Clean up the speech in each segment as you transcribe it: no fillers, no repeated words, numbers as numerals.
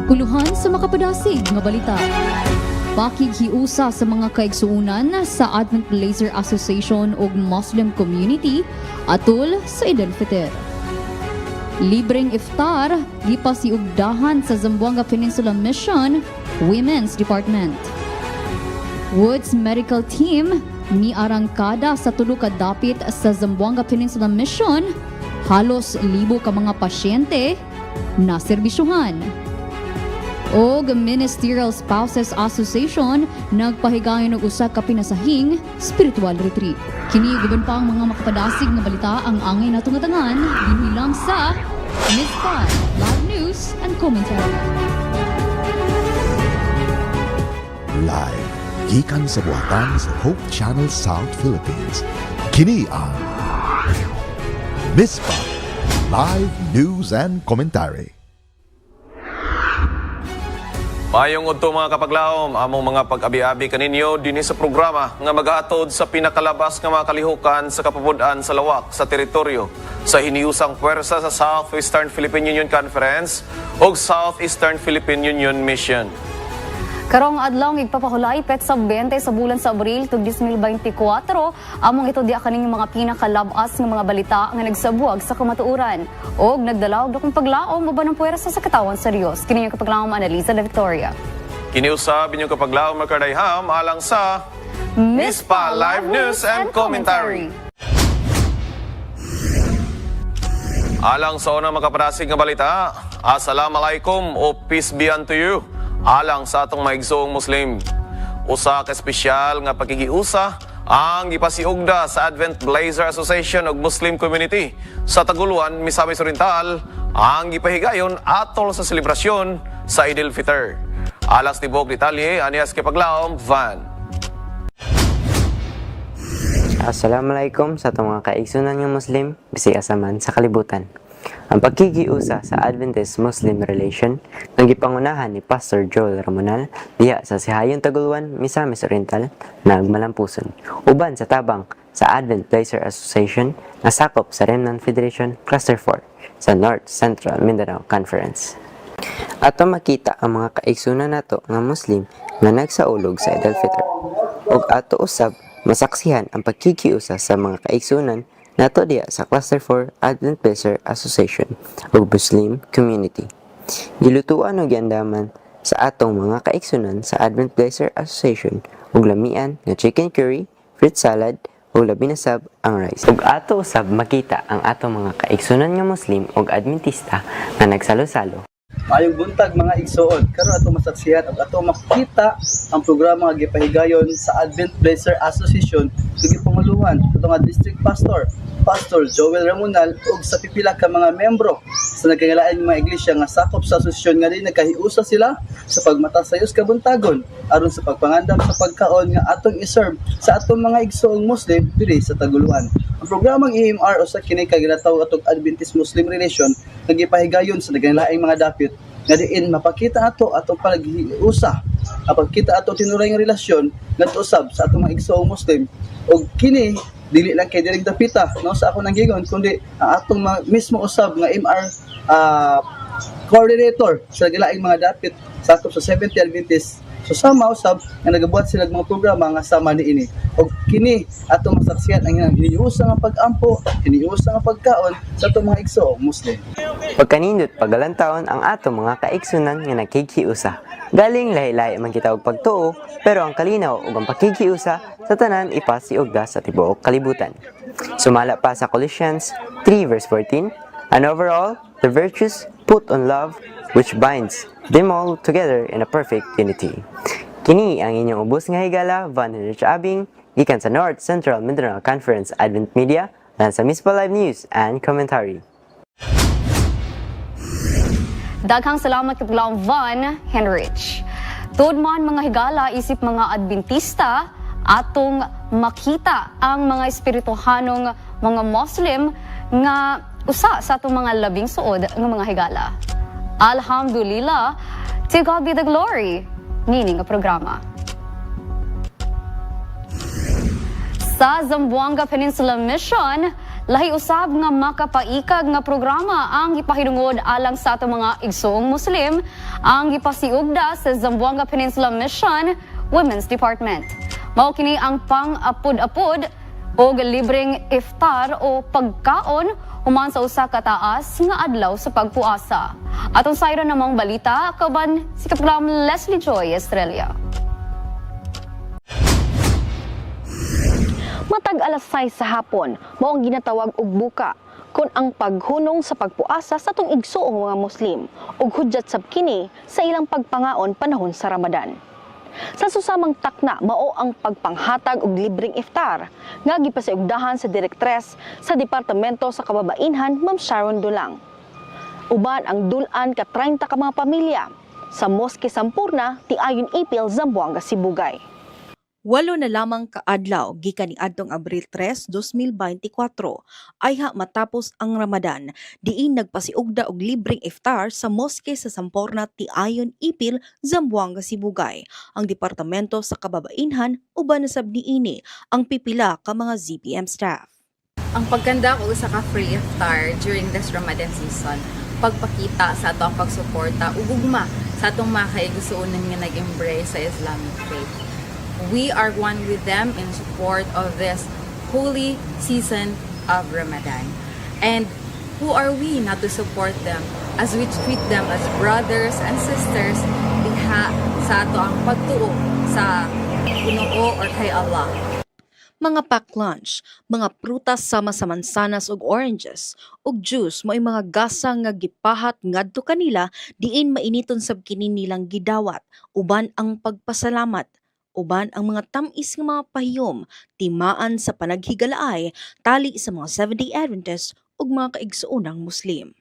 Uluhan sa makapadasig nga balita. Pakighiusa sa mga kaigsuunan sa Advent Blazer Association ug Muslim Community atul sa Eid al-Fitr. Libreng iftar gipasiugdahan sa Zamboanga Peninsula Mission Women's Department. Woods Medical Team miarangkada sa tulo ka dapit sa Zamboanga Peninsula Mission, halos 1,000 ka mga pasyente na serbisyuhan. Og Ministerial Spouses Association nagpahigayon og usa ka pinasahing spiritual retreat. Kini guban pa ang mga makapadasig nga balita ang angay natong atangan dinhi lang sa Mispa Live News and Commentary. Live gikan sa buhatan sa Hope Channel South Philippines. Kini ang Mispa Live News and Commentary. Mayong udto mga kapaglaom, among mga pag-abi-abi kaninyo dinhi sa programa nga mag-aatod sa pinakalabas nga mga kalihukan sa kapabud-an sa lawak sa teritoryo sa hiniusang puwersa sa Southeastern Philippine Union Conference ug Southeastern Philippine Union Mission. Karong adlaw igpapahulay pet sa 20 sa bulan sa Abril tug 2024 among ito dia kaning mga pinakalabas nga mga balita nga nagsabuag sa kamatuoran og nagdalaw dakong paglaom uban ang puwersa sa katawan sa Dios. Kini yung kapaglaom Annalisa de Victoria. Kiniusab inyong kapaglaom makardayham alang sa Mispa Live News and Commentary. Alang sa unang makaparasig nga balita, Assalamualaikum o peace be unto you. Alang sa atong maigsoong Muslim, usa ka espesyal nga pakigiusa ang gipasiugda sa Advent Blazer Association ug Muslim Community sa Taguluan, Misamis Oriental ang gipahigayon atol sa selebrasyon sa Eid al-Fitr. Alas tibok detalye anias kay paglaom Van. Assalamualaikum sa atong mga kaigsunan nga Muslim bisig asaman sa kalibutan. Ang pagkikiusa sa Adventist-Muslim Relation ng gipangunahan ni Pastor Joel Ramonal diha sa Sihayon Taguluan, Misamis Oriental, nagmalampuson. Uban sa tabang sa Advent Blazer Association na sakop sa Remnant Federation Cluster 4 sa North Central Mindanao Conference. Ato makita ang mga kaigsunan nato nga Muslim nga nagsaulog sa Eid al-Fitr. Og ato usab masaksihan ang pagkikiusa sa mga kaigsunan nato diya sa Cluster 4 Advent Blazer Association ug Muslim Community. Gilutuan og giandaman sa atong mga kaigsunan sa Advent Blazer Association ug lamian nga chicken curry, fruit salad ug labi na sab ang rice. Ug ato usab makita ang atong mga kaigsunan nga Muslim ug Adventista nga nagsalo-salo. Mayong buntag mga igsoon, karon ato masaksihan ug ato makita ang programa nga gipahigayon sa Advent Blazer Association ug gipanguluhan ato nga District Pastor Joel Ramonal ug sa pipila ka mga membro sa nagkangalain mga iglesia nga sakop sa asosasyon nga din nagkahiusa sila sa pagmatasayos kabuntagon aron sa pagpangandam sa pagkaon nga atong iserve sa atong mga igsoong Muslim diri sa Taguluan. Ang programang EMR usa kini kay ginatawag atong Adventist Muslim Relation nga gipahigayon sa nagkangalaing mga dapit nga diin mapakita ato atong paghiusa apag kita ato tinuray nga relasyon ngadto usab sa atong mga igsoong Muslim ug kini dili lang kay direk dapita no sa ako nang gigon kundi ang atong mismo usab nga MR coordinator sa gilaing mga dapit sakop sa 70 Adventist. So sama usab nga nagabuhat sila mga programa nga sama niini. Og kini atong masaksihan ang hiniusa nga pag-ampo, hiniusa nga pagkaon sa atong mga igsoong Muslim. Pagkanindot pagalantaon ang atong mga kaigsunan nga nagkikiusa. Galing lahi-lahi man kita og pagtuo, pero ang kalinaw ug ang pagkikiusa sa tanan ipasiugda sa tibuok kalibutan. Sumala pa sa Colossians 3 verse 14, and overall, the virtues put on love, which binds them all together in a perfect unity. Kini ang inyong ubos nga higala, Van Henrich Abing, gikan sa North Central Mindanao Conference Advent Media, lan sa Mispa Live News and Commentary. Daghang salamat kay paglaom Van Henrich. Tuod man mga higala isip mga Adventista atong makita ang mga espirituhanong mga Muslim nga usa sa atong mga labing suod nga mga higala. Alhamdulillah, to God be the glory. Nini nga programa. Sa Zamboanga Peninsula Mission, Lahi usab nga makapaikag nga programa ang gipahinungod alang sa atong mga igsoong Muslim ang gipasiugda sa Zamboanga Peninsula Mission Women's Department. Mao kini ang pang-apod-apod o libreng iftar o pagkaon human sa usa ka taas nga adlaw sa pagpuasa. Atong sayro namang balita kauban si Kapitang Leslie Joy Estrella. Matag alas 6 sa hapon, mao ang ginatawag og buka kon ang paghunong sa pagpuasa sa atong igsoong mga Muslim ug hudyat sab kini sa ilang pagpangaon panahon sa Ramadan. Sa susamang takna mao ang pagpanghatag og libreng iftar nga gipasiugdahan sa direktres sa Departamento sa Kababainhan Ma'am Sharon Dulang. Uban ang dulan ka 30 ka mga pamilya sa Moske Sampurna tiayon Ipil, Zamboanga, Sibugay. 8 na lamang kaadlaw gikan niadtong Abril 3, 2024 ayha matapos ang Ramadan diin nagpasiugda og libreng iftar sa moske sa Samporna tiayon Ipil, Zamboanga, Sibugay ang Departamento sa Kababainhan uban na sab niini ang pipila ka mga ZPM staff. Ang pagkanda ko sa ka-free iftar during this Ramadan season, pagpakita sa atong pagsuporta ug ugma sa atong mga kaigsuonan nga nag-embrace sa Islamic faith. We are one with them in support of this holy season of Ramadan. And who are we not to support them as we treat them as brothers and sisters diha sa ato ang pagtuo sa Ginoo or kay Allah. Mga pack lunch, mga prutas sama sa mansanas ug oranges, ug juice mo'y mga gasa nga gipahat ngadto kanila diin mainiton sab kini nilang gidawat, uban ang pagpasalamat. Uban ang mga tamis nga mga pahiyom, timaan sa panaghigalaay, tali sa mga Seventh-day Adventist ug mga kaigsuonang Muslim.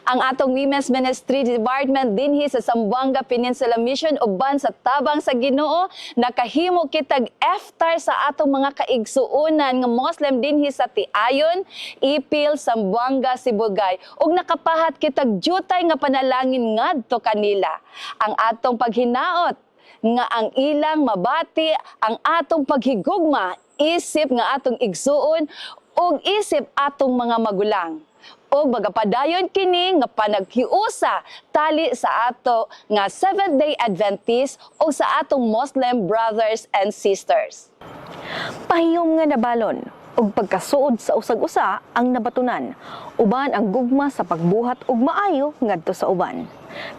Ang atong Women's Ministry Department dinhi sa Zamboanga Peninsula Mission uban sa tabang sa Ginoo nakahimo kitag iftar sa atong mga kaigsuonan nga Muslim dinhi sa Tiayon, Ipil, Zamboanga, Sibugay ug nakapahat kitag jutay nga panalangin ngadto kanila. Ang atong paghinaot nga ang ilang mabati ang atong paghigugma isip nga atong igsuon ug isip atong mga magulang. O magapadayon kini nga panaghiusa tali sa ato nga Seventh-day Adventist o sa atong Muslim brothers and sisters. Pahiyom nga nabalon ug pagkasuod sa usag-usa ang nabatunan, uban ang gugma sa pagbuhat ug maayo ngadto sa uban.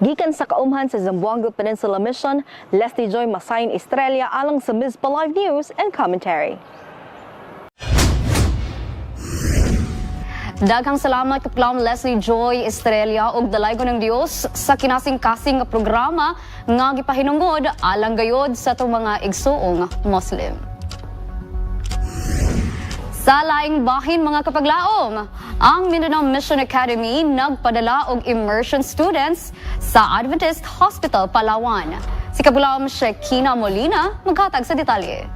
Gikan sa kaumhan sa Zamboanga Peninsula Mission, Leslie Joy Masayn Estrella alang sa Mizpa Live News and Commentary. Daghang salamat Kapitang Leslie Joy Estrella ug dalaygon ng Dios sa kinasing-kasing nga programa nga gipahinungod alang gayod sa atong mga igsoong Muslim. Sa laing bahin mga kapaglaom, ang Mindanao Mission Academy nagpadala og immersion students sa Adventist Hospital, Palawan. Si Kapaglaom Shekina Molina maghatag sa detalye.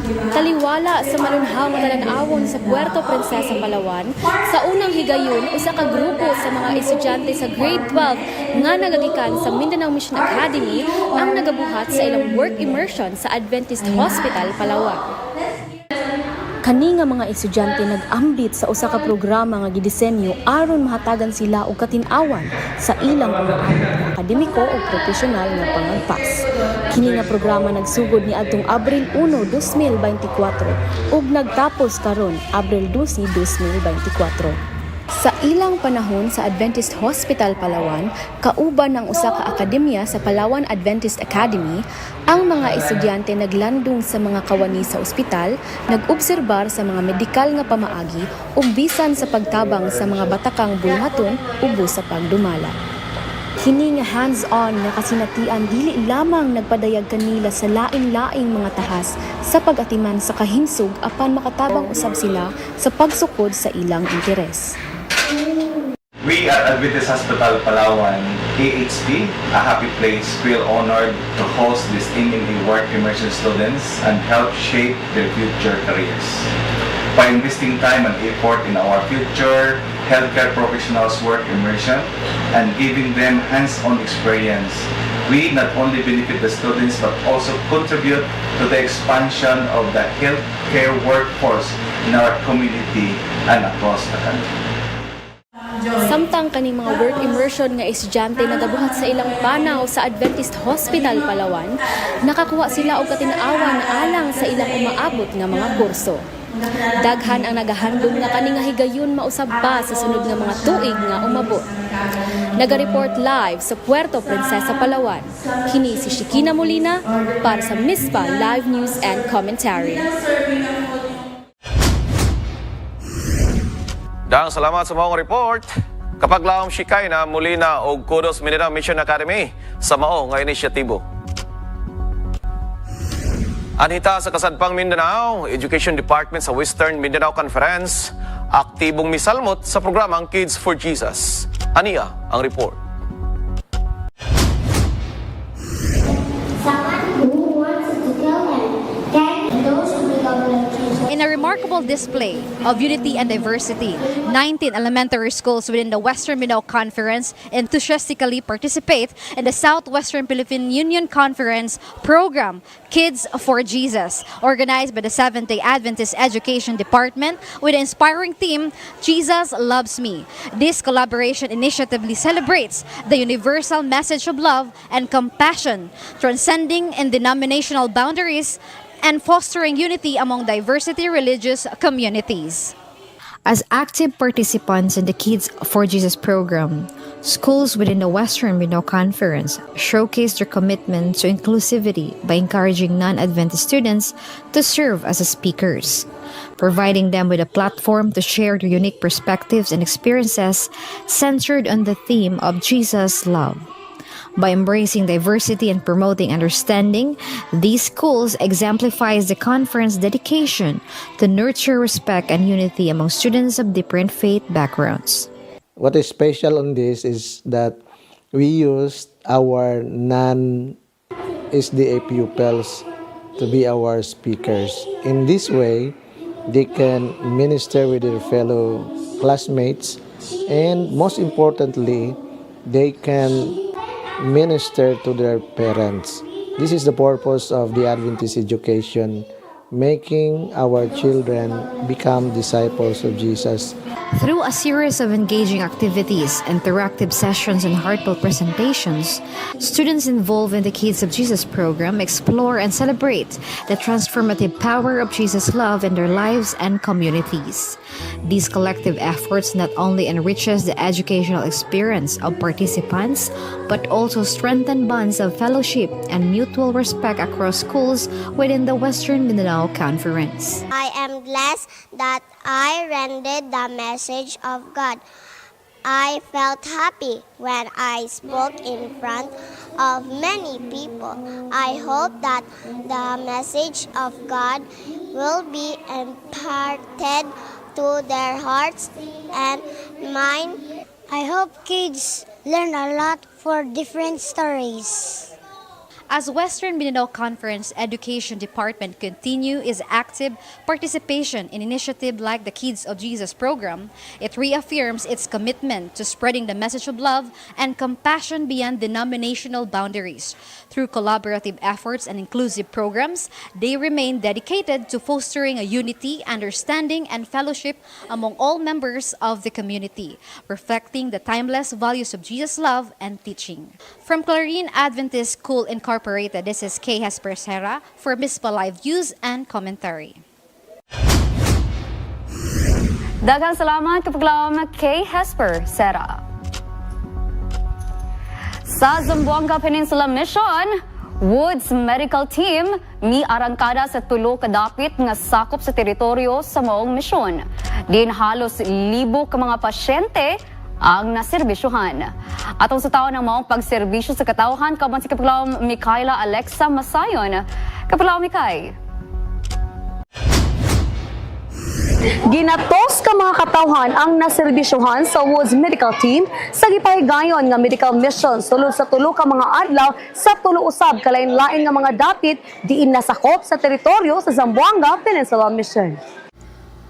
Taliwala sa malunhaw nga talan-awon sa Puerto Princesa, Palawan, sa unang higayon usa ka grupo sa mga estudyante sa grade 12 nga nagagikan sa Mindanao Mission Academy ang nagabuhat sa ilang work immersion sa Adventist Hospital, Palawan. Kani nga mga estudyante nag-ambit sa usa ka programa nga gidisenyo aron mahatagan sila og katin-awan sa ilang pag-aabot akademiko o profesional nga pangagpas. Kini nga programa nagsugod ni adtong Abril 1, 2024 ug nagtapos karon Abril 12, 2024. Sa ilang panahon sa Adventist Hospital, Palawan, kauban ng usa ka akademya sa Palawan Adventist Academy, ang mga estudyante naglandong sa mga kawani sa ospital, nag-obserbar sa mga medikal nga pamaagi ug bisan sa pagtabang sa mga batakang bulhaton ubos sa pagdumala. Kini nga hands-on nga kasinatian dili lamang nagpadayag kanila sa lain-laing mga tahas sa pag-atiman sa kahinsog apan makatabang usab sila sa pagsukod sa ilang interes. We at Adventist Hospital Palawan, AHP, a happy place, feel honored to host these in-the work immersion students and help shape their future careers. By investing time and effort in our future healthcare professionals' work immersion and giving them hands-on experience, we not only benefit the students but also contribute to the expansion of the healthcare workforce in our community and across the country. Samtang kaning mga work immersion nga estudyante nagabuhat sa ilang panaw sa Adventist Hospital Palawan, nakakuha sila og katin-awan alang sa ilang umaabot nga mga kurso. Daghan ang nagahandom nga kani nga higayon mausab pa sa sunod nga mga tuig nga umabot. Naga-report live sa Puerto Princesa, Palawan. Kini si Shikina Molina para sa Mispa Live News and Commentary. Dang salamat sa maong report. Kapag laom Shikay na Molina o kudos Mindanao Mission Academy sa mao nga inisyatibo. Anita sa Kasadpang Mindanao, Education Department sa Western Mindanao Conference, aktibong misalmot sa programang Kids for Jesus. Ania ang report. In a remarkable display of unity and diversity, 19 elementary schools within the Western Mindanao Conference enthusiastically participate in the Southwestern Philippine Union Conference program, Kids for Jesus, organized by the Seventh-day Adventist Education Department with the inspiring theme, Jesus Loves Me. This collaboration initiatively celebrates the universal message of love and compassion, transcending in denominational boundaries and fostering unity among diversity religious communities. As active participants in the Kids for Jesus program, schools within the Western Mindanao Conference showcased their commitment to inclusivity by encouraging non-Adventist students to serve as speakers, providing them with a platform to share their unique perspectives and experiences centered on the theme of Jesus' love. By embracing diversity and promoting understanding, these schools exemplifies the conference dedication to nurture respect and unity among students of different faith backgrounds. What is special on this is that we used our non-SDA pupils to be our speakers. In this way, they can minister with their fellow classmates, and most importantly, they can minister to their parents. This is the purpose of the Adventist education, making our children become disciples of Jesus. Through a series of engaging activities, interactive sessions, and heartfelt presentations, students involved in the Kids of Jesus program explore and celebrate the transformative power of Jesus' love in their lives and communities. These collective efforts not only enriches the educational experience of participants, but also strengthen bonds of fellowship and mutual respect across schools within the Western Mindanao Conference. I am blessed that I rendered the message of God. I felt happy when I spoke in front of many people. I hope that the message of God will be imparted to their hearts and mind. I hope kids learn a lot for different stories. As Western Mindanao Conference Education Department continue its active participation in initiatives like the Kids of Jesus program, it reaffirms its commitment to spreading the message of love and compassion beyond denominational boundaries. Through collaborative efforts and inclusive programs, they remain dedicated to fostering a unity, understanding, and fellowship among all members of the community, reflecting the timeless values of Jesus' love and teaching. From Clarine Adventist School Incorporated, this is Kay Hesper Serra for Mispa Live News and Commentary. Daghang salamat kapaglaom kay Hesper Serra. Sa Zamboanga Peninsula Mission, Woods Medical Team ni arangkada sa tulo ka dapit nga sakop sa teritoryo sa maong misyon. Din halos 1,000 ka mga pasyente ang naserbisyohan. Atong sa taon ng maong pagserbisyo sa katawhan, kaban si Kapaglaom Mikaela Alexa Masayon. Kapaglaom Mikay. Ginatos ka mga katawhan ang naserbisyohan sa Woods Medical Team sa gipahigayon nga medical mission sulod sa tulo ka mga adlaw sa tulo usab kalain-lain nga mga dapit diin nasakop sa teritoryo sa Zamboanga Peninsula Mission.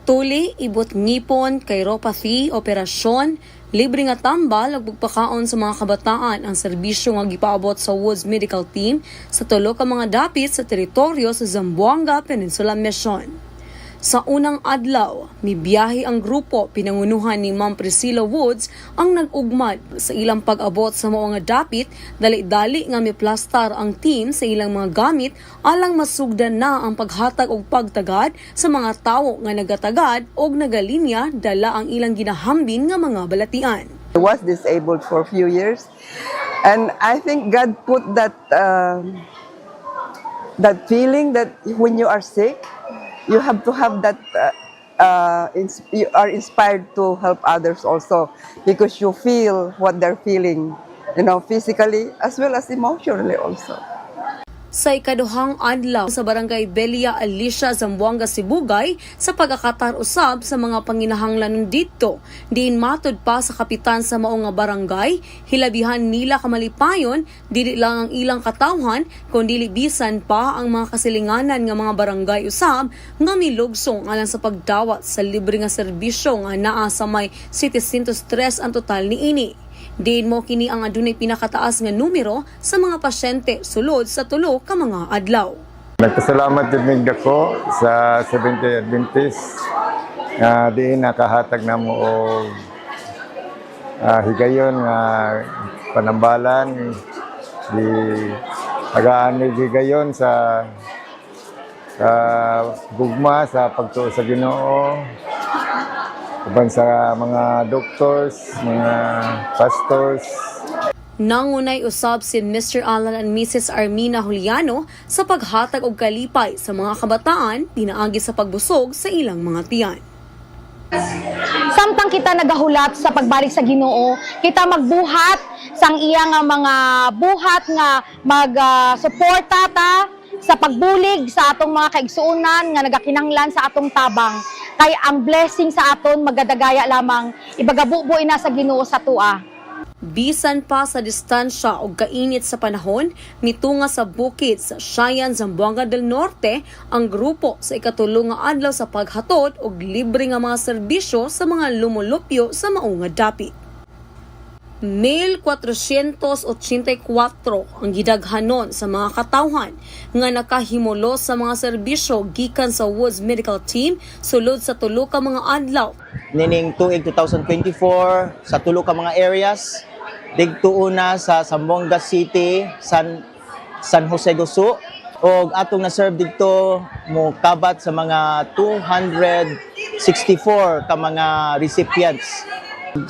Tuli, ibot ngipon, chiropathy, operasyon, Libre nga tambal ug pagpakaon sa mga kabataan ang serbisyo nga gipaabot sa Woods Medical Team sa tulo ka mga dapit sa teritoryo sa Zamboanga Peninsula Mission. Sa unang adlaw, mibiyahe ang grupo pinangunuhan ni Ma'am Priscilla Woods ang nag-ugmad sa ilang pag-abot sa mao nga dapit, dali-dali nga miplastar ang team sa ilang mga gamit alang masugdan na ang paghatag og pagtagad sa mga tawo nga nagatagad og nagalinya dala ang ilang ginahambin nga mga balatian. I was disabled for a few years, and I think God put that feeling that when you are sick, you have to have that, you are inspired to help others also because you feel what they're feeling, physically as well as emotionally also. Sa ikaduhang adlaw sa barangay Belia Alicia, Zamboanga, Sibugay sa pagkakatar usab sa mga panginahanglanon dito. Diin matud pa sa kapitan sa mao nga barangay, hilabihan nila kamalipayon dili lang ang ilang katawhan kundi bisan pa ang mga kasilinganan nga mga barangay usab nga milugsong alang sa pagdawat sa libre nga serbisyo nga naa sa may 703 ang total niini. Diin mo kini ang adunay pinakataas nga numero sa mga pasyente sulod sa tulo ka mga adlaw. Nagpasalamat din ako sa Seventh-day Adventist nga diin nakahatag namo og higayon nga panambalan di tagaan higayon sa gugma sa pagtuo sa Ginoo. Uban sa mga doctors, mga pastors. Nangunay usab si Mr. Alan and Mrs. Armina Juliano sa paghatag og kalipay sa mga kabataan pinaagi sa pagbusog sa ilang mga tiyan. Samtang kita nagahulat sa pagbalik sa Ginoo, kita magbuhat sang iya nga mga buhat nga mag-suporta ta sa pagbulig sa atong mga kaigsuonan nga nagakinahanglan sa atong tabang. Kay ang blessing sa aton magadagaya lamang ibagabubuin na sa Ginoo sa tua. Bisan pa sa distansya o kainit sa panahon, mitunga sa bukid sa Shayan, Zamboanga del Norte ang grupo sa ikatulo nga adlaw sa paghatod og libre nga mga serbisyo sa mga lumulupyo sa mao nga dapit. 1,484 ang gidaghanon sa mga katawhan nga nakahimulo sa mga serbisyo gikan sa Woods Medical Team sulod sa tulo ka mga adlaw. Nining tuig 2024 sa tulo ka mga areas, digtuuna sa Zamboanga City, San Jose Gusu, og atong na-serve dito mo kabat sa mga 264 ka mga recipients.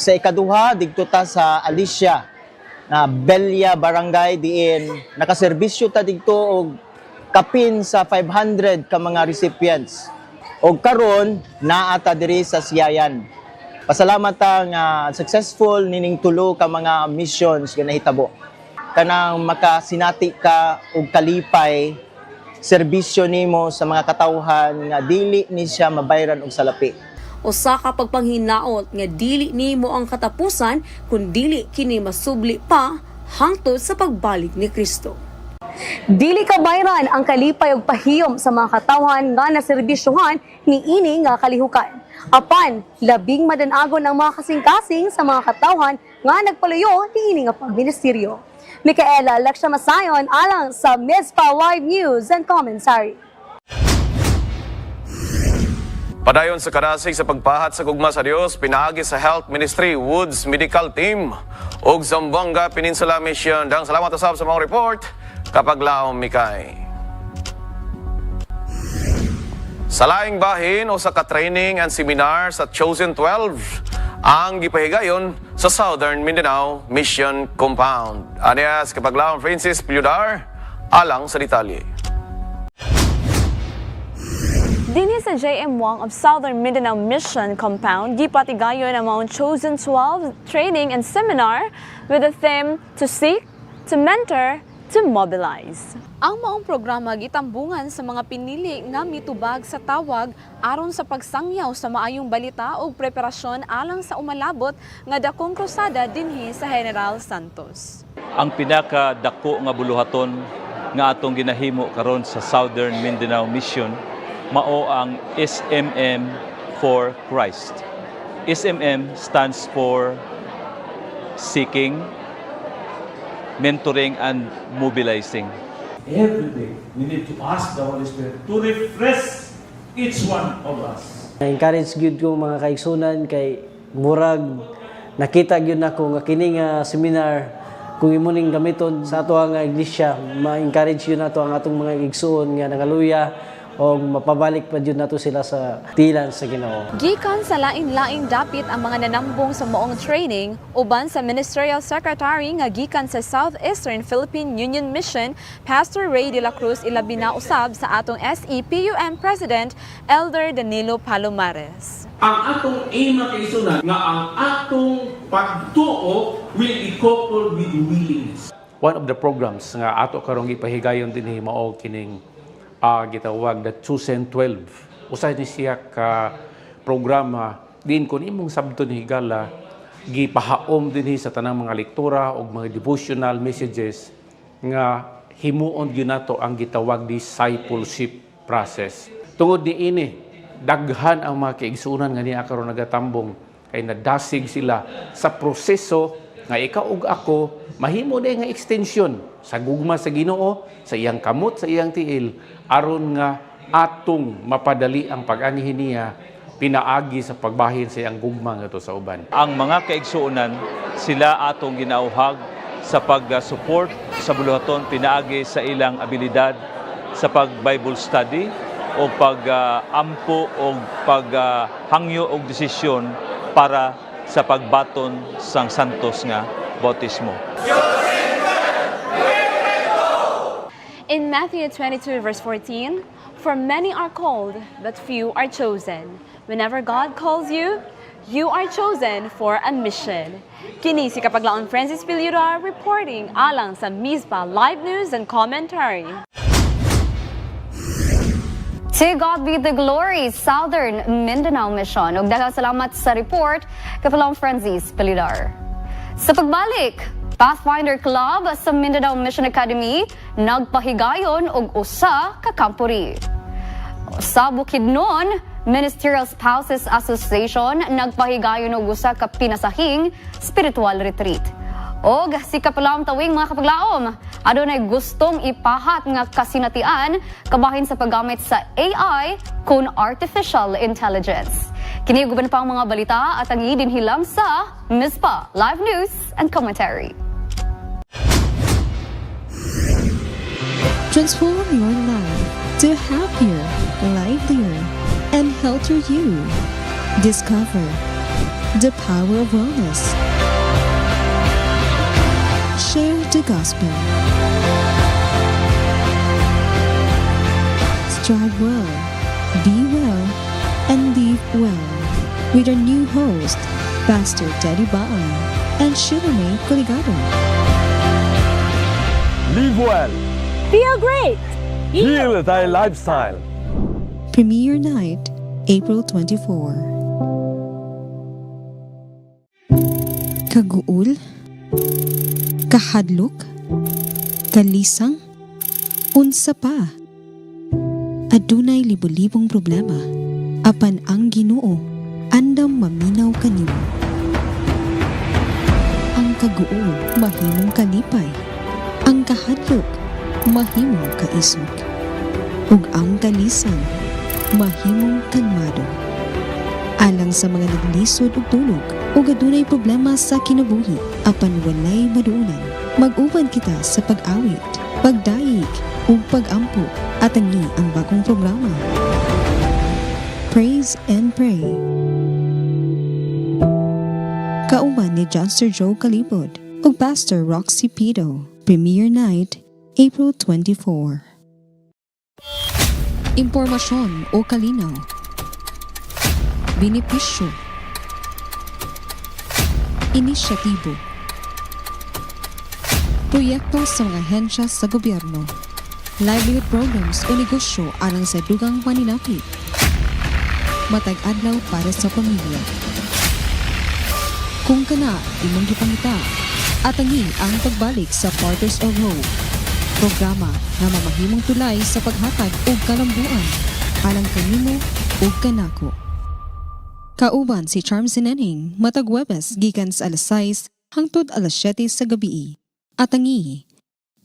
Sa ikaduha, dito ta sa Alicia, na Belia Barangay, diin nakaserbisyo ta dito og kapin sa 500 ka mga recipients. Og karon naa ta diri sa Siayan. Pasalamat ta nga successful nining tulo ka mga missions nga nahitabo. Kanang makasinati ka og kalipay serbisyo nimo sa mga katawhan nga dili ni siya mabayran og salapi. Usa ka pagpanghinaot nga dili nimo ang katapusan kun dili kini masubli pa hangtod sa pagbalik ni Kristo. Dili kabayran ang kalipay ug pahiyom sa mga katawhan nga naserbisyohan niini nga kalihukan. Apan labing madanagon ang mga kasing-kasing sa mga katawhan nga nagpaluyo niini nga pagministeryo. Micaela Leksha Masayon alang sa Mizpa Live News and Commentary. Padayon sa karasig sa pagpahat sa gugma sa Dios, pinaagi sa Health Ministry Woods Medical Team ug Zamboanga Peninsula Mission. Dang salamat usab sa mga report kapag laom mikay. Sa laing bahin o sa ka-training and seminar sa Chosen 12 ang gipahigayon sa Southern Mindanao Mission Compound. Anias kapag laom Francis Piudar alang sa detalye. Dinhi sa J.M. Wong of Southern Mindanao Mission Compound, gipatigayon ang mga Chosen 12 training and seminar with the theme to seek, to mentor, to mobilize. Ang maong programa gitambungan sa mga pinili nga mitubag sa tawag aron sa pagsangyaw sa maayong balita o preparasyon alang sa umalabot nga dakong krusada dinhi sa General Santos. Ang pinakadako nga buluhaton nga atong ginahimo karon sa Southern Mindanao Mission mao ang SMM for Christ. SMM stands for seeking, mentoring, and mobilizing. Every day, we need to ask the Holy Spirit to refresh each one of us. Na-encourage gyud ko mga kaigsunan kay murag nakita gyud nako nga kini nga seminar kung imo ning gamiton sa ato nga iglesia, ma-encourage yun nato ang atong mga igsuon nga nangaluya o mapabalik pa yun nato sila sa tilan sa Ginoo. Gikan sa lain-laing dapit ang mga nanambong sa moong training uban sa Ministerial Secretary nga gikan sa Southeastern Philippine Union Mission, Pastor Ray de la Cruz ilabi na usab sa atong SEPUM President Elder Danilo Palomares. Ang atong aim na kaisunan nga ang atong pagtuo will be coupled with willingness. One of the programs nga ato karong ipahigayon dinhi mao kining gitawag the Chosen 12. Usa ni siya ka programa din kun imong sabton higala gipahaom dinhi sa tanang mga lektura ug mga devotional messages nga himuon gyud nato ang gitawag discipleship process. Tungod niini daghan ang mga kaigsuonan nga niya karon nagatambong kay nadasig sila sa proseso nga ikaw ug ako mahimo day nga extension sa gugma sa Ginoo, sa iyang kamot, sa iyang tiil aron nga atong mapadali ang pag-anhin niya pinaagi sa pagbahin sa iyang gugma ngadto sa uban. Ang mga kaigsuonan sila atong ginauhag sa pag-support sa buluhaton pinaagi sa ilang abilidad sa pag-Bible study o pag-ampo o paghangyo og desisyon para sa pagbaton sang santos nga bautismo. In Matthew 22 verse 14, "For many are called, but few are chosen. Whenever God calls you, you are chosen for a mission." Kini si Kapaglaon Francis Pilura reporting alang sa Mizpa Live News and Commentary. To God be the glory, Southern Mindanao Mission. Ug daghang salamat sa report, Kapaglaon Francis Pilura. Sa pagbalik, Pathfinder Club sa Mindanao Mission Academy nagpahigayon og usa ka kampuri. Sa Bukidnon, Ministerial Spouses Association nagpahigayon og usa ka pinasahing spiritual retreat. Og si Kapaglaom Tawing mga kapaglaom, adunay gustong ipahat nga kasinatian kabahin sa paggamit sa AI kun artificial intelligence. Kini guban pa ang mga balita at ang idinhilam sa Mizpa Live News and Commentary. Transform your life to a happier, livelier, and healthier you. Discover the power of wellness. Share the gospel. Strive well, be well, and live well. With our new host, Pastor Teddy Baang and Shirley Coligado. Live well. Feel great. Heal thy lifestyle. Premiere night, April 24. Kaguul, kahadlok, kalisang, unsa pa. Adunay libo-libong problema. Apan ang Ginoo, andam maminaw kanimo. Ang kaguol, mahimong kalipay. Ang kahadlok, mahimong kaisog. Ug ang kalisan, mahimong kalmado. Alang sa mga naglisod ug tulog, ug adunay problema sa kinabuhi, apan walay maduunan, mag-uban kita sa pag-awit, pagdaig, ug pag-ampo, at tangi ang bagong programa. Praise and Pray. Kauban ni Pastor Joe Calibod ug Pastor Roxy Pito. Premiere night, April 24. Impormasyon o kalinaw. Benepisyo. Inisyatibo. Proyekto sa mga ahensya sa gobyerno. Livelihood programs o negosyo alang sa dugang paninapit. Matag adlaw para sa pamilya. Kung kana, imong gipangita, atangi ang pagbalik sa Partners of Hope. Programa na mamahimong tulay sa paghatag og kalambuan alang kanimo ug kanako. Kauban si Charm Sineneng matag Webes gikan sa alas 6 hangtod alas 7 sa gabi. At ang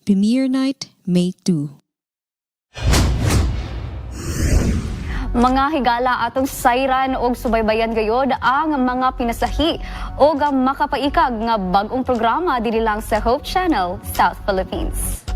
Premiere Night, May 2. Mga higala atong sayran og subaybayan gayod ang mga pinasahi o makapaikag nga bag-ong programa dili lang sa Hope Channel, South Philippines.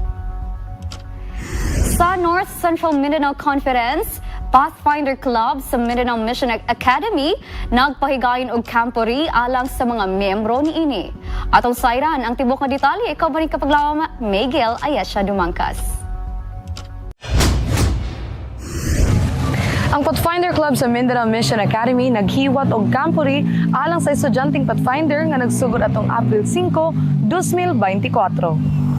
Sa North Central Mindanao Conference, Pathfinder Club sa Mindanao Mission Academy nagpahigayon og campori alang sa mga miyembro niini. Atong sayran ang tibok nga detalye ikaw ba ni kapaglawom Miguel Ayesha Dumangkas. Ang Pathfinder Club sa Mindanao Mission Academy naghiwat og campori alang sa estudyanteng Pathfinder nga nagsugod atong April 5, 2024.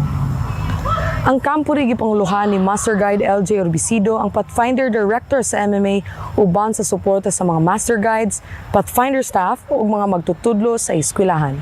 Ang campori gipanguluhan ni Master Guide LJ Orbisido, ang Pathfinder Director sa MMA, uban sa suporta sa mga Master Guides, Pathfinder staff ug mga magtutudlo sa eskwelahan.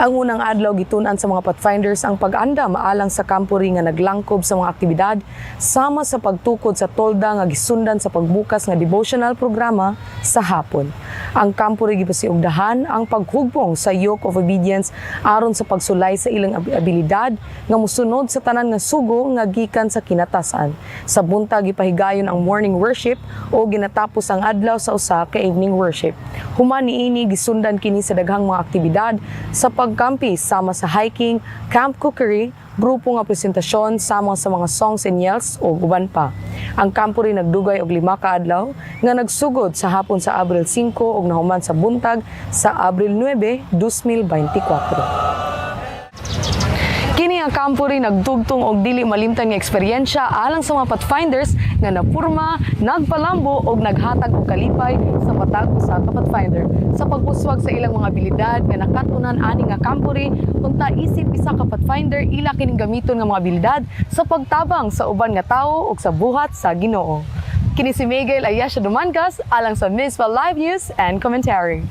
Ang unang adlaw gitun-an sa mga Pathfinders ang pag-andam alang sa campori nga naglangkob sa mga aktibidad sama sa pagtukod sa tolda nga gisundan sa pagbukas nga devotional programa sa hapon. Ang campori gipasiugdahan ang paghugpong sa yoke of obedience aron sa pagsulay sa ilang abilidad nga mosunod sa tanan nga sugo nga gikan sa kinatasan. Sa buntag gipahigayon ang morning worship o ginatapos ang adlaw sa usa ka evening worship. Human niini gisundan kini sa daghang mga aktibidad sa pagkampi sama sa hiking, camp cookery, grupo nga presentasyon sama sa mga songs and yells o uban pa. Ang kampo rin nagdugay og 5 ka adlaw nga nagsugod sa hapon sa Abril 5 ug nahuman sa buntag sa Abril 9, 2024. Kini ang kampo rin nagdugtong og dili malimtan nga eksperyensya alang sa mga Pathfinders nga napurma, nagpalambo og naghatag og kalipay sa matag usa ka Pathfinder. Sa pagpuswag sa ilang mga abilidad nga nakatunan ani nga kampo rin, unta isip isa ka Pathfinder ila kining gamiton nga mga abilidad sa pagtabang sa uban nga tawo ug sa buhat sa Ginoo. Kini si Miguel Ayesha Dumangkas alang sa Mispa Live News and Commentary.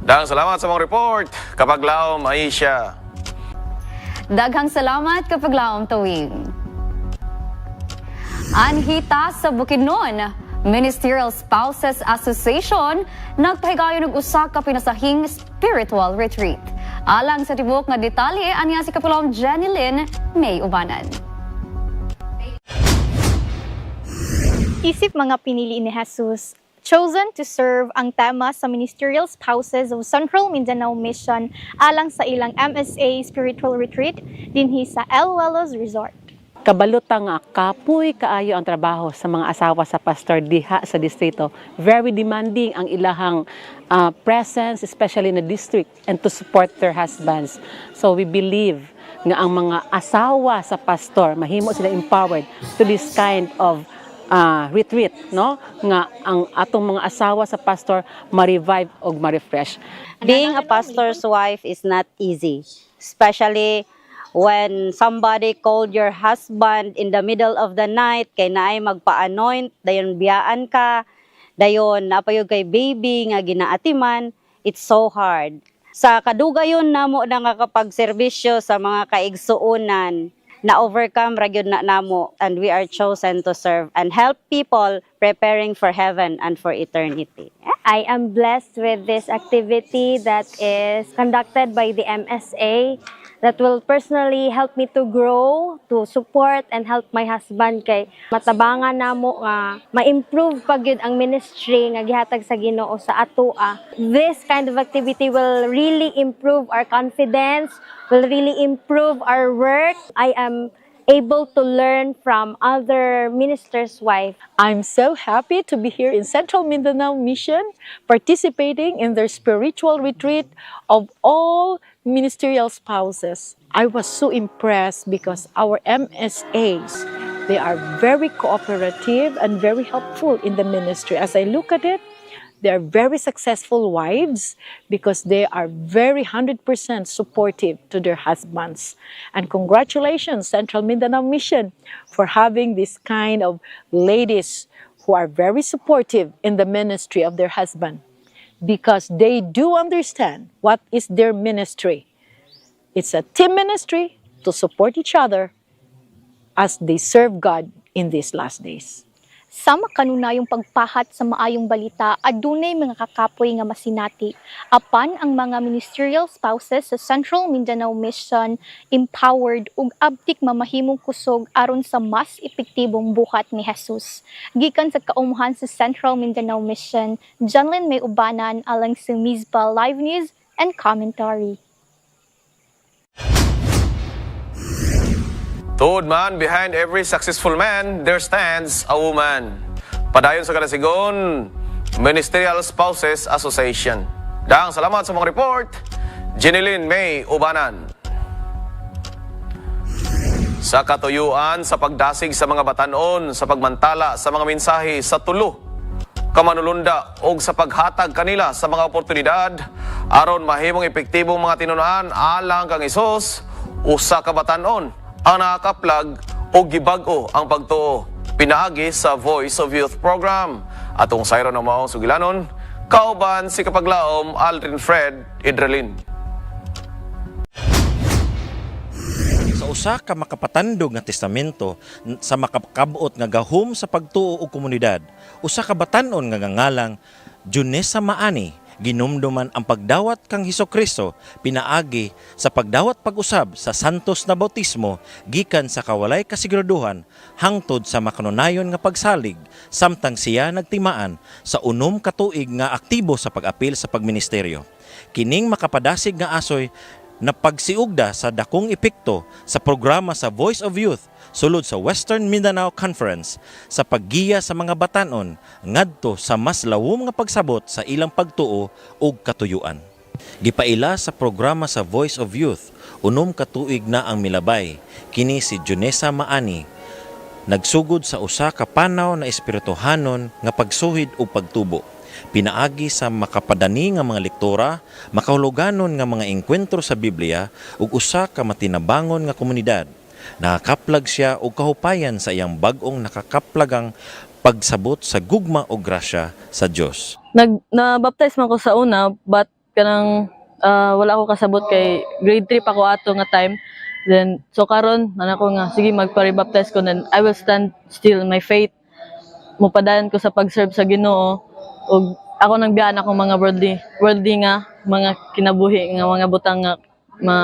Daghang salamat sa mong report, Kapaglaom Aisha. Daghang salamat Kapaglaom Tuwing. Anhita sa Bukidnon, Ministerial Spouses Association nagpahigayon og usa ka pinasahing spiritual retreat. Alang sa tibok nga detalye aniya si Kapaglaom Jenilyn May Ubanan. Isip mga pinili ni Jesus, chosen to serve ang tema sa Ministerial Spouses of Central Mindanao Mission alang sa ilang MSA Spiritual Retreat dinhi sa El Welos Resort. Kabalota nga kapoy kaayo ang trabaho sa mga asawa sa pastor diha sa distrito. Very demanding ang ilahang presence, especially in the district, and to support their husbands. So we believe nga ang mga asawa sa pastor mahimo sila empowered to this kind of retreat, no? Nga ang atong mga asawa sa pastor ma-revive og ma-refresh. Being a pastor's wife is not easy, especially when somebody called your husband in the middle of the night kay naay magpa-anoint, dayon biyaan ka, dayon napayog kay baby nga ginaatiman, it's so hard. Sa kadugayon namo na nga kapag serbisyo sa mga kaigsuonan, na-overcome ragyod na namo, and we are chosen to serve and help people preparing for heaven and for eternity. I am blessed with this activity that is conducted by the MSA that will personally help me to grow, to support and help my husband kay matabangan namo nga ma-improve pag yun ang ministry nga gihatag sa Ginoo sa atoa. This kind of activity will really improve our confidence, will really improve our work. I am able to learn from other ministers' wives. I'm so happy to be here in Central Mindanao Mission, participating in their spiritual retreat of all ministerial spouses. I was so impressed because our MSAs, they are very cooperative and very helpful in the ministry. As I look at it, they are very successful wives because they are very 100% supportive to their husbands. And congratulations, Central Mindanao Mission, for having this kind of ladies who are very supportive in the ministry of their husband, because they do understand what is their ministry. It's a team ministry to support each other as they serve God in these last days. sama kanunayong pagpahat sa maayong balita adunay mga kakapoy nga masinati. Apan ang mga ministerial spouses sa Central Mindanao Mission empowered ug abtik mamahimong kusog aron sa mas epektibong buhat ni Jesus. Gikan sa kaumuhan sa Central Mindanao Mission, Janlyn May Ubanan alang sa Mizpa Live News and Commentary. Tuod man, behind every successful man, there stands a woman. Padayon sa Kalasigon, Ministerial Spouses Association. Daang salamat sa mga report, Janlyn May Ubanan. Sa katuyuan, sa pagdasig sa mga batanon, sa pagmantala sa mga mensahe sa tulo, kamanulunda o sa paghatag kanila sa mga oportunidad, aron mahimong epektibong mga tinunan alang kang Isos, usa ka batanon ang nakakaplag o gibag-o ang pagtuo. Pinaagi sa Voice of Youth program. Atong sayro ng maong sugilanon, kauban si Kapaglaom Aldrin Fred Idralin. Sa usa ka makapatandog nga testamento sa makapakabuot nga gahom sa pagtuo og komunidad, usa ka batan-on nga ngangalang Junesa Maani ginumduman ang pagdawat kang Hesukristo pinaagi sa pagdawat pag-usab sa santos na bautismo gikan sa kawalay kasiguraduhan hangtod sa makanunayon nga pagsalig samtang siya nagtimaan sa unom ka tuig nga aktibo sa pag-apil sa pagministeryo. Kining makapadasig nga asoy na pagsiugda sa dakong epekto sa programa sa Voice of Youth sulod sa Western Mindanao Conference sa paggiya sa mga batanon ngadto sa mas lawom nga pagsabot sa ilang pagtuo ug katuyuan. Gipaila sa programa sa Voice of Youth, unom ka tuig na ang milabay, kini si Junesa Maani nagsugod sa usa ka panaw na espirituhanon nga pagsuhid ug pagtubo. Pinaagi sa makapadani nga mga lektora, makahuluganon nga mga engkwentro sa Biblia ug usa ka matinabangon nga komunidad. Nakakaplag siya og kahupayan sa iyang bag-ong nakakaplagang pagsabot sa gugma o grasya sa Dios. Na-baptize man ko sa una, but kanang wala ako kasabot kay grade 3 pa ko ato nga time. Then so karon nanako nga sige magpa-rebaptize ko, then I will stand still in my faith. Mupadayon ko sa pag-serve sa Ginoo ug ako nang biyaan akong mga worldly nga mga kinabuhi nga mga butang nga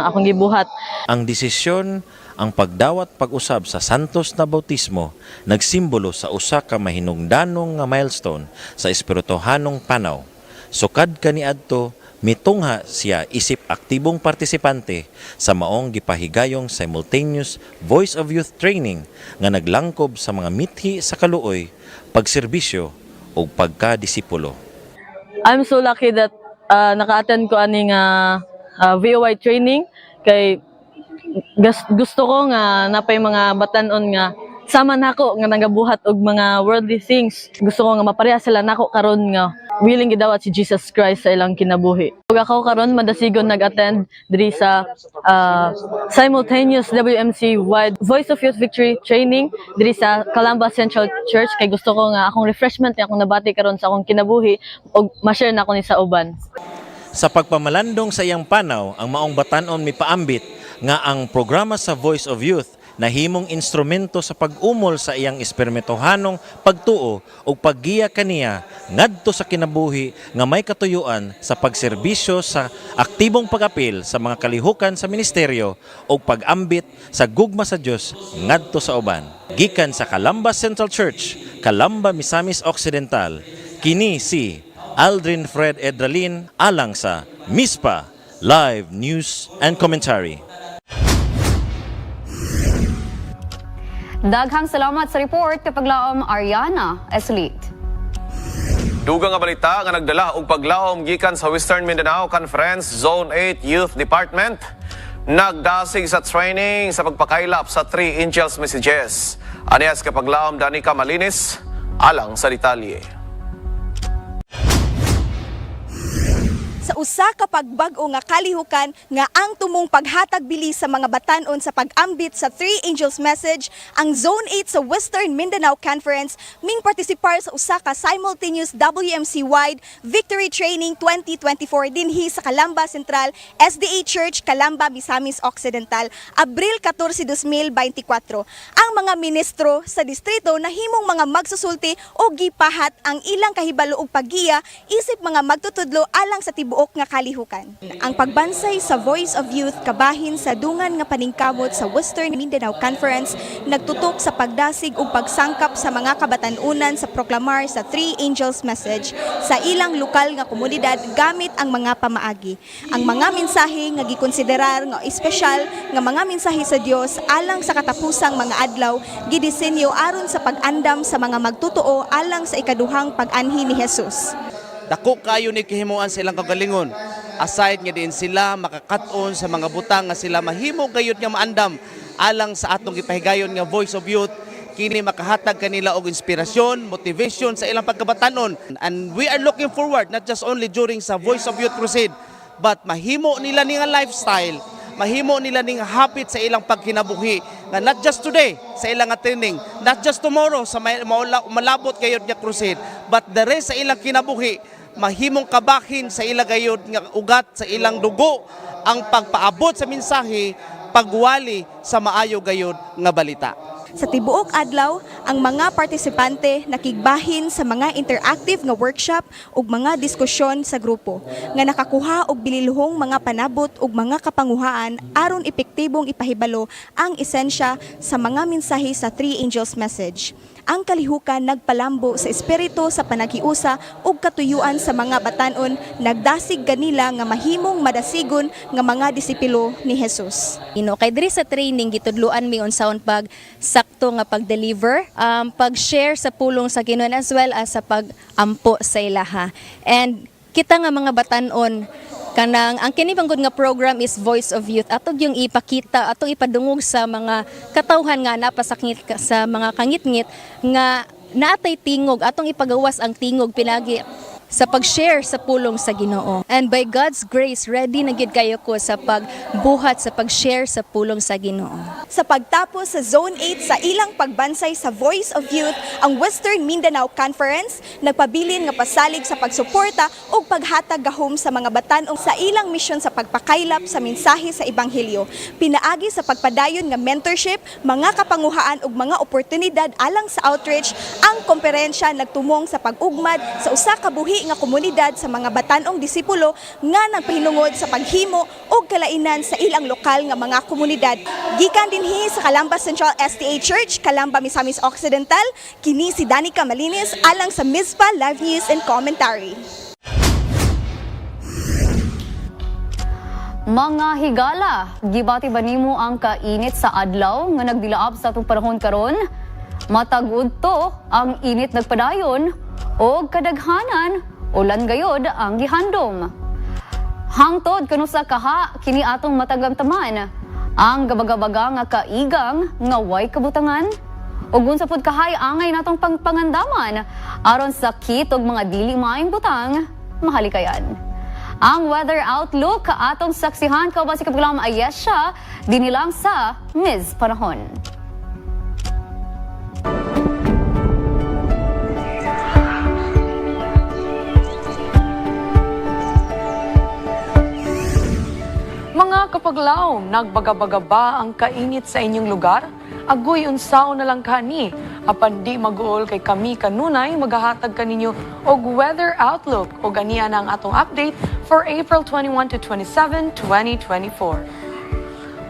akong gibuhat. Ang desisyon ang pagdawat pag-usab sa santos na bautismo nagsimbolo sa usa ka mahinungdanong nga milestone sa espirituhanong panaw. Sukad kaniadto mitungha siya isip aktibong partisipante sa maong gipahigayong simultaneous Voice of Youth training nga naglangkob sa mga mithi sa kaluoy, pagserbisyo o pagka-disipulo. I'm so lucky that naka-attend ko aning VOY training kay gusto ko nga napay mga batanon nga sama nako nga nagabuhat og mga worldly things. Gusto ko nga mapareha sila nako karon nga willing gidawat si Jesus Christ sa ilang kinabuhi. Ug ako karon madasigon nag-attend diri sa simultaneous WMC wide Voice of Youth Victory training diri sa Calamba Central Church kay gusto ko nga akong refreshment nga akong nabati karon sa akong kinabuhi ug ma-share nako ni sa uban. Sa pagpamalandong sa iyang panaw, ang maong batanon mipaambit nga ang programa sa Voice of Youth nahimong instrumento sa pag-umol sa iyang espirituhanong pagtuo o paggiya kaniya ngadto sa kinabuhi nga may katuyuan sa pagserbisyo sa aktibong pag-apil sa mga kalihukan sa ministeryo o pag-ambit sa gugma sa Dios ngadto sa uban. Gikan sa Calamba Central Church, Calamba, Misamis Occidental, kini si Aldrin Fred Idralin alang sa Mizpa Live News and Commentary. Daghang salamat sa report Kapaglaom Ariana Eslit. Dugang nga balita nga nagdala og paglaom gikan sa Western Mindanao Conference Zone 8 Youth Department nagdasig sa training sa pagpakailap sa 3 angels messages. Anias Kapaglaom Danica Malinis alang sa detalye. Sa sa usa ka pagbag-o nga kalihukan nga ang tumong paghatag bilis sa mga batan-on sa pag-ambit sa Three Angels Message, ang Zone 8 sa Western Mindanao Conference ming partisipar sa usa ka simultaneous WMC-wide Victory Training 2024 dinhi sa Calamba Central SDA Church, Calamba, Misamis Occidental, Abril 14, 2024. Ang mga ministro sa distrito nahimong mga magsusulti o gipahat ang ilang kahibalo ug paggiya isip mga magtutudlo alang sa tibuok nga kalihukan. Ang pagbansay sa Voice of Youth kabahin sa dungan nga paningkamot sa Western Mindanao Conference nagtutok sa pagdasig ug pagsangkap sa mga kabatan-unan sa proklamar sa Three Angels Message sa ilang lokal nga komunidad gamit ang mga pamaagi. Ang mga mensahe nga gikonsiderar nga espesyal nga mga mensahe sa Dios alang sa katapusang mga adlaw gidisenyo aron sa pag-andam sa mga magtutuo alang sa ikaduhang pag-anhi ni Jesus. Dako kayo ni kahimuan sa ilang kagalingon. Aside nga din sila makakaton sa mga butang nga sila mahimo gayud nga maandam alang sa atong gipahigayon nga Voice of Youth, kini makahatag kanila og inspirasyon, motivation sa ilang pagkabatanon. And we are looking forward not just only during sa Voice of Youth Crusade, but mahimo nila ning lifestyle, mahimo nila ning habit sa ilang pagkinabuhi na not just today sa ilang training, not just tomorrow sa malabot gayud nga crusade, but the rest sa ilang kinabuhi mahimong kabahin sa ilang gayud nga ugat sa ilang dugo ang pagpaabot sa mensahe, pagwali sa maayo gayud nga balita. Sa tibuok adlaw, ang mga partisipante nakigbahin sa mga interactive nga workshop ug mga diskusyon sa grupo nga nakakuha og bililuhong mga panabot ug mga kapanguhaan aron epektibong ipahibalo ang esensya sa mga mensahe sa Three Angels Message. Ang kalihukan nagpalambo sa espiritu sa panagiusa ug katuyuan sa mga batan-on, nagdasig ganila nga mahimong madasigon nga mga disipilo ni Jesus. Kay diri sa training gitudluan mi unsaon pag sakto nga pag-deliver, pag-share sa pulong sa Ginoo as well as sa pag-ampo sa ilaha. And kita nga mga batan-on kanang ang kini banggod nga program is Voice of Youth. Atog yung ipakita, atong ipadungog sa mga katawhan nga napasakit sa mga kangit-ngit nga naatay tingog, atong ipagawas ang tingog pinagi sa pag-share sa pulong sa Ginoo. And by God's grace, ready na gid kayo ko sa pagbuhat sa pag-share sa pulong sa Ginoo. Sa pagtapos sa Zone 8 sa ilang pagbansay sa Voice of Youth, ang Western Mindanao Conference nagpabilin nga pasalig sa pagsuporta ug paghatag gahom sa mga batan-ong sa ilang misyon sa pagpakaylap sa mensahe sa Ebanghelyo. Pinaagi sa pagpadayon nga mentorship, mga kapanguhaan ug mga oportunidad alang sa outreach, ang komperensya nagtumong sa pag-ugmad sa usa ka buhi nga komunidad sa mga batan-ong disipulo nga nagpahinungod sa paghimo ug kalainan sa ilang lokal nga mga komunidad. Gikan dinhi sa Calamba Central SDA Church, Calamba, Misamis Occidental, kini si Danica Malinis alang sa Mizpa Live News and Commentary. Mga higala, gibati ba nimo ang kainit sa adlaw nga nagdilaab sa atong panahon karon? Matag-ud to ang init nagpadayon o kadaghanan ulan gayod ang gihandom. Hangtod kanu sa kaha kini atong matagamtaman ang gabagabaga nga kaigang nga way kabutangan ug unsa pud kahay angay natong pangpangandaman aron sa sakit ug mga dili maayong butang mahalikayan. Ang weather outlook atong saksihan kauban si Kapaglam Ayesha dinilang sa Ms. Panahon. Mga kapaglaw, nagbagabaga ba ang kainit sa inyong lugar? Agoy unsaon na lang kani. Apan di mag-uol kay kami kanunay maghahatag kaninyo og weather outlook o ganiya na ang atong update for April 21 to 27, 2024.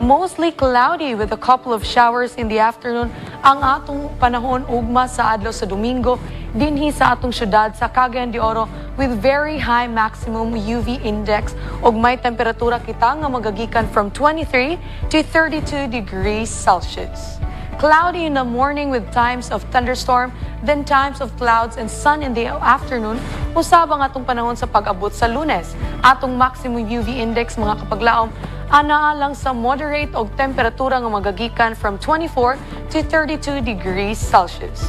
Mostly cloudy with a couple of showers in the afternoon ang atong panahon ugma sa adlaw sa Domingo dinhi sa atong syudad sa Cagayan de Oro with very high maximum UV index ug may temperatura kita nga magagikan from 23 to 32 degrees Celsius. Cloudy in the morning with times of thunderstorm, then times of clouds and sun in the afternoon. Usab ang atong panahon sa pag-abot sa Lunes. Atong maximum UV index mga kapaglaom ana lang sa moderate og temperatura nga magagikan from 24 to 32 degrees Celsius.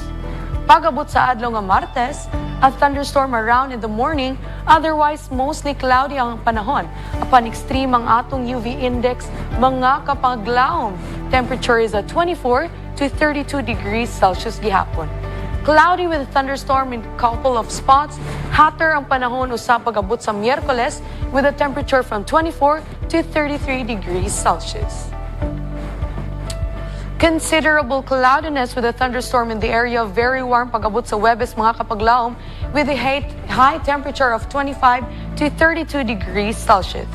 Pag-abot sa adlaw nga Martes, a thunderstorm around in the morning Otherwise, mostly cloudy ang panahon. Upon extreme ang atong UV index, mga kapaglaom. Temperature is at 24 to 32 degrees Celsius gihapon. Cloudy with a thunderstorm in couple of spots. Hotter ang panahon usab pag-abot sa Miyerkules with a temperature from 24 to 33 degrees Celsius. Considerable cloudiness with a thunderstorm in the area. Very warm pag-abot sa Huwebes mga kapaglaom with a high temperature of 25 to 32 degrees Celsius.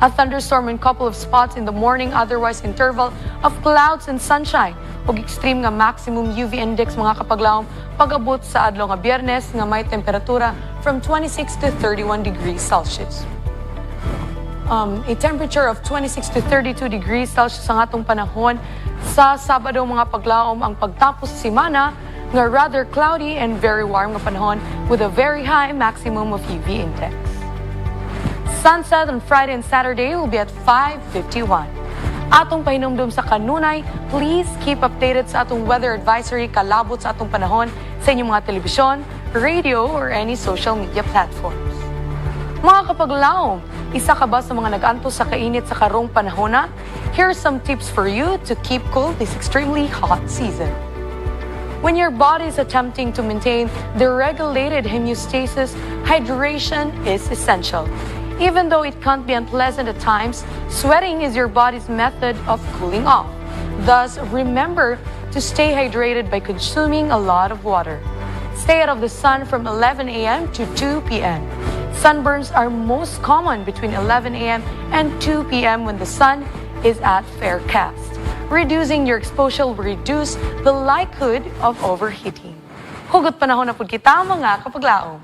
A thunderstorm in couple of spots in the morning, otherwise interval of clouds and sunshine. Ug extreme nga maximum UV index mga kapaglaom pag-abot sa adlaw nga Biyernes nga may temperatura from 26 to 31 degrees Celsius. A temperature of 26 to 32 degrees Celsius ang atong panahon. Sa Sabado mga paglaom ang pagtapos sa semana nga rather cloudy and very warm nga panahon with a very high maximum of UV index. Sunset on Friday and Saturday will be at 5:51. Atong pahinumdum sa kanunay, please keep updated sa atong weather advisory kalabot sa atong panahon sa inyong mga telebisyon, radio, or any social media platforms. Mga kapaglaom, isa ka ba sa mga nag-anto sa kainit sa karong panahona? Here are some tips for you to keep cool this extremely hot season. When your body is attempting to maintain the regulated homeostasis, hydration is essential. Even though it can't be unpleasant at times, sweating is your body's method of cooling off. Thus, remember to stay hydrated by consuming a lot of water. Stay out of the sun from 11 a.m. to 2 p.m. Sunburns are most common between 11 a.m. and 2 p.m. when the sun is at fair cast. Reducing your exposure will reduce the likelihood of overheating. Hugot panahon na pud kita mga kapaglaom.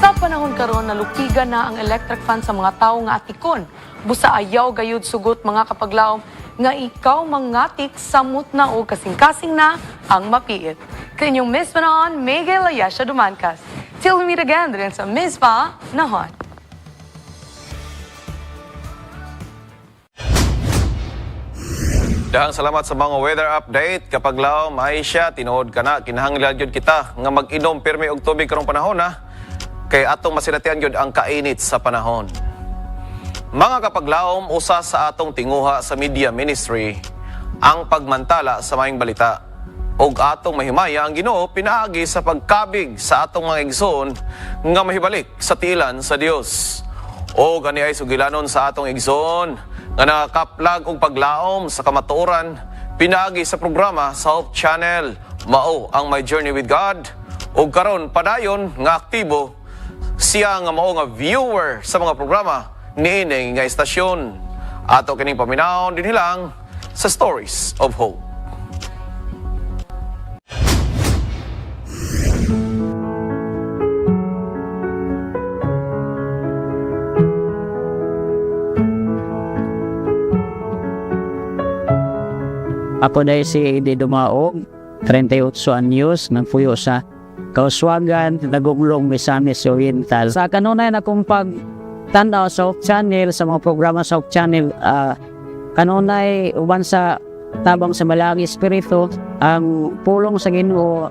Sa panahon karon nalupigan na ang electric fan sa mga tawo nga atikon. Busa ayaw gayud sugot mga kapaglaom nga ikaw mangatik samot na o kasing-kasing na ang mapiit. Kanyang Miss Panon, Miguel Ayesha Dumancas. Till we meet again rin sa Miss Pa Nahon. Dahang salamat sa mga weather update. Kapag laom, Aisha, tinuod ka na, kinahanglan yun kita nga mag-inom pirmi og tubig karong panahon ha. Kay atong masinatian yun ang kainit sa panahon. Mga kapaglaom, usa sa atong tinguha sa media ministry ang pagmantala sa maayong balita. Og atong mahimaya ang Ginoo pinaagi sa pagkabig sa atong mga igsoon nga mahibalik sa tiilan sa Dios. O gani ay sugilanon sa atong igsoon nga nakakaplag og paglaom sa kamatuoran pinaagi sa programa sa Hope Channel mao ang My Journey with God. Og karon padayon nga aktibo siya nga mao nga viewer sa mga programa niining nga istasyon. Ato kining paminawon din hilang sa Stories of Hope. Ako dahil si Edi Dumaog, 38 anyos, nagpuyo sa Kauswagan, Naguglong, Misamis Oriental. Sa kanunay na kong pagtanaw sa Hope Channel, sa mga programa sa Hope Channel, kanunay uban sa tabang sa Malagi Espiritu, ang pulong sa Ginoo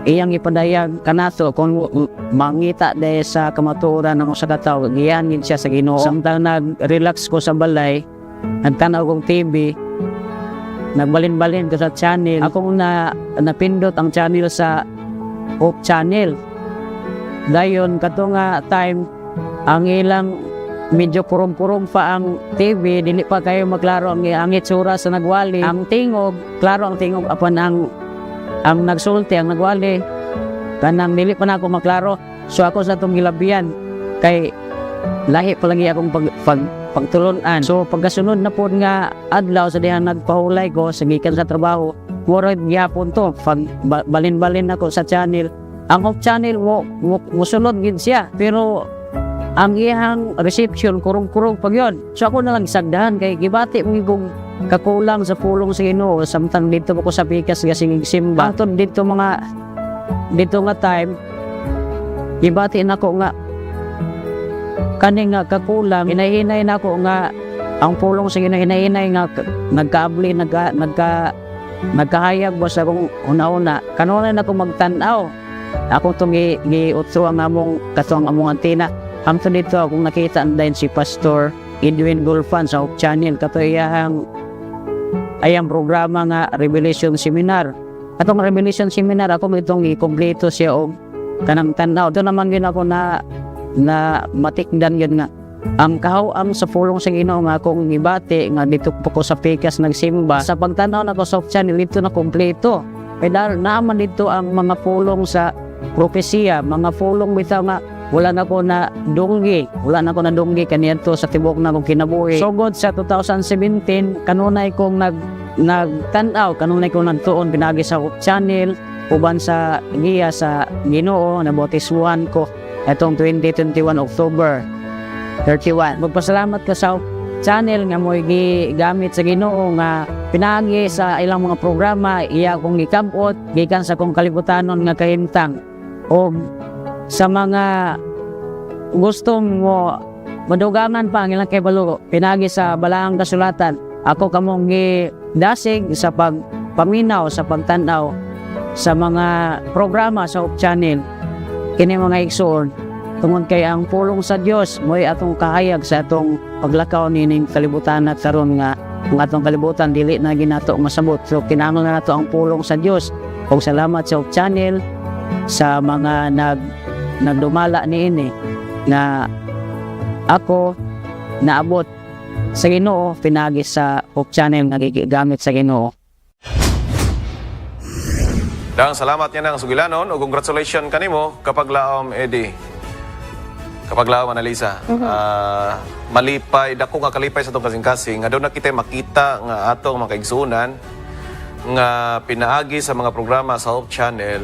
iyang ipadayag kanato kung mangita dahil sa kamatuoran ng usa ka tawo, giyanin siya sa Ginoo. Samtang nag-relax ko sa balay, nagtanaw kong TV, nagbalin-balin ko sa channel. Akong napindot ang channel sa Hope Channel. Dayon kato nga time ang ilang medyo purong-purong pa ang TV, dili pa kayo maklaro ang itsura sa nagwali. Ang tingog, klaro ang tingog apan ang nagsulti, ang nagwali kanang dili pa na ako maklaro. So ako sa itong gilabiyan kay lahi pa lagi akong pagtulunan. So pagkasunod na po nga adlaw sa dihang nagpahulay ko sa gikan sa trabaho, murag gyapon to balin-balin ako sa channel. Ang Hope Channel musulod gid siya, pero ang iyang reception kurong-kurong pag yun. So ako na lang sagdahan kay gibati mo kong kakulang sa pulong sa Ginoo. Samtang dito ko sa pikas gasing simba. Antod dito nga time gibati nako nga kani nga kakulang, hinahinay nako nga ang pulong sa ginahinay nga nagkaabli nagkahayag ba sa kong una-una kanunay na akong magtanaw ako itong giutso ang among katong among antena hamto dito akong nakita andayon si Pastor Edwin Gulfan sa Hope Channel kato ayang programa nga Revelation Seminar atong Revelation Seminar ako itong i-kompleto siya og kanang tanaw doon naman yun ako na matikdan yun nga ang kahaw-am sa pulong sa Ginoo nga akong ibati nga dito po ko sa Pikas nagsimba sa pagtanaw na ko sa Hope Channel dito na kompleto kaya naaman dito ang mga pulong sa propesya mga pulong bitaw nga wala na ko na dunggi kaniadto sa tibok na kong kinabuhi sugod sa 2017 kanunay kong nagtanaw kanunay kong nagtuon pinagi sa Hope Channel uban sa giya sa Ginoo na bautismuhan ko itong 2021 October 31 magpasalamat ka sa Hope Channel nga mo gigamit sa Ginoo nga pinagi sa ilang mga programa iya kong gikabot gikan sa kong kalibutanon nga kahimtang o sa mga gusto mo madugangan pa ang ilang kaibalo pinagi sa balaang kasulatan ako kamong gidasig sa pagpaminaw sa pagtanaw sa mga programa sa Hope Channel kini mga igsoon tungod kay ang pulong sa Dios mo'y atong kahayag sa atong paglakaw nining kalibutan at karon nga ang atong kalibutan dili na ginato masabot so kinahanglan na nato ang pulong sa Dios ug salamat sa Hope Channel sa mga nagdumala niini na ako naabot sa Ginoo pinagi sa Hope Channel nga gigamit sa Ginoo. Dang salamat niya ng sugilanon o congratulations kanimo kapag laom Eddie. Kapag laom Analisa. Malipay dako nga kalipay sa tong kasing-kasing nga daw nakita makita nga atong mga kaigsuonan nga pinaagi sa mga programa sa Hope Channel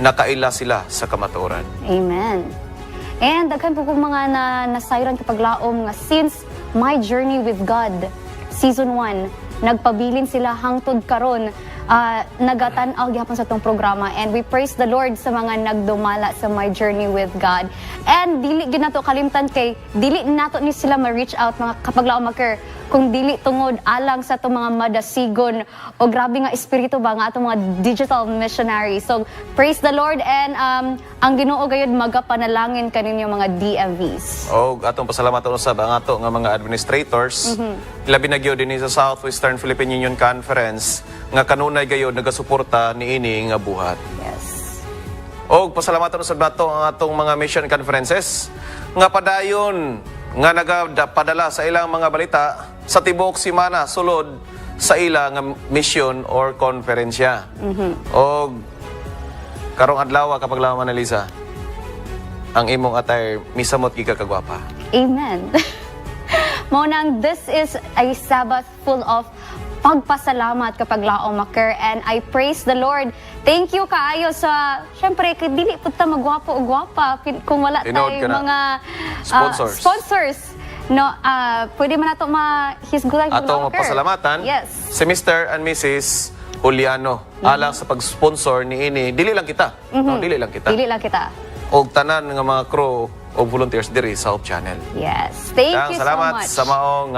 nakaila sila sa kamatuoran. Amen. And daghan po kong mga nasayran kapag laom nga since My Journey with God Season 1 nagpabilin sila hangtod karon nagatan-aw gyapon sa tong programa and we praise the Lord sa mga nagdumala sa My Journey with God. And dili gyud nato kalimtan kay dili nato ni sila ma-reach out mga kapaglaom maker kung dili tungod alang sa itong mga madasigon o grabe nga espiritu ba nga atong mga digital missionary. So praise the Lord and ang Ginoo gayud magapanalangin kaninyo mga DMVs. O atong pasalamatan usab ang ato nga mga administrators labi na gyud dinhi sa Southwestern Philippine Union Conference nga kanunay gayud nagasuporta niini nga buhat. Yes. O pasalamatan usab nato ang atong mga mission conferences nga padayon nga nagapadala sa ilang mga balita sa tibok simana sulod sa ilang mission or konferensya. O karong adlaw kapag lawa Analisa ang imong attire misamot giga kagwapa. Amen. Mao nang this is a Sabbath full of pagpasalamat kapag laom maker and I praise the Lord. Thank you kaayo sa syempre kay dili pud ta magwapo o gwapa kung wala tay mga sponsors. No, pwede man nato his good atong pasalamatan. Yes. Si Mr. and Mrs. Juliano alang sa pag-sponsor niini dili lang kita. No, dili lang kita. Dili lang kita. Og tanan nga mga crew o volunteers diri sa Hope Channel. Yes. Thank you so much. Salamat sa maong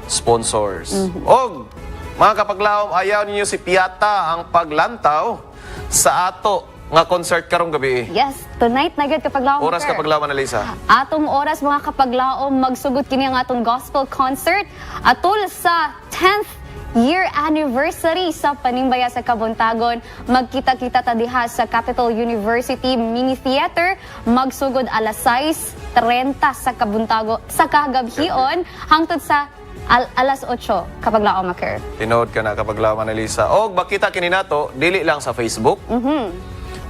sponsors. Og mga kapaglaom, ayaw ninyo si Piata ang paglantaw sa ato nga concert karong gabi. Yes, tonight na gyud kapaglaom. Oras kapaglaom Analisa. Atong oras mga kapaglaom magsugod kini ang atong gospel concert atol sa 10th year anniversary sa Panimbaya sa Kabuntagon. Magkita-kita ta diha sa Capital University Mini Theater magsugod alas 6:30 sa Kabuntago sa kagabhion hangtod sa alas 8 kapag laom maker. Tinood ka na kapag laom Analisa. Og makita kini nato dili lang sa Facebook.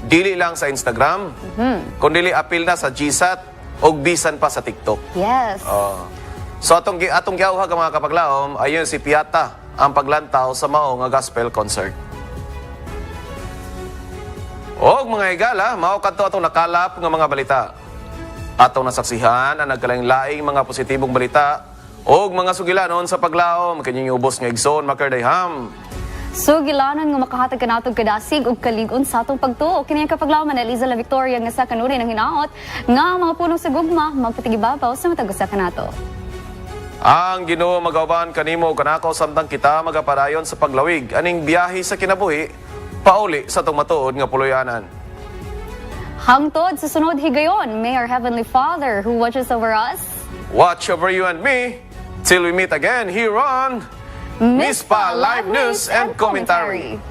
Dili lang sa Instagram. Kundi apil na sa GSAT og bisan pa sa TikTok. Yes. So atong giawhag mga kapag laom ayon si Piata ang paglantaw sa mao nga gospel concert. Og mga higala, mao kadto atong nakalap nga mga balita. Atong nasaksihan ang nagkalaing-laing mga positibong balita og mga sugilanon sa paglaom kanyang ubos nga igsoon makardayham. Sugilanon nga makahatag kanatog kadasig ug kalig-on sa atong pagtuo kini ang kapaglaom na Eliza La Victoria nga sa kanunay ng hinaot nga mga punong sa gugma magpatigibabaw sa matag usa kanato. Ang Ginoo magauban kanimo kanako samtang kita magapadayon sa paglawig aning biyahe sa kinabuhi pauli sa tong matuod nga puloy-anan. Hangtod sa sunod higayon, may our Heavenly Father who watches over us Watch over you and me till we meet again here on Mispa Live News and Commentary.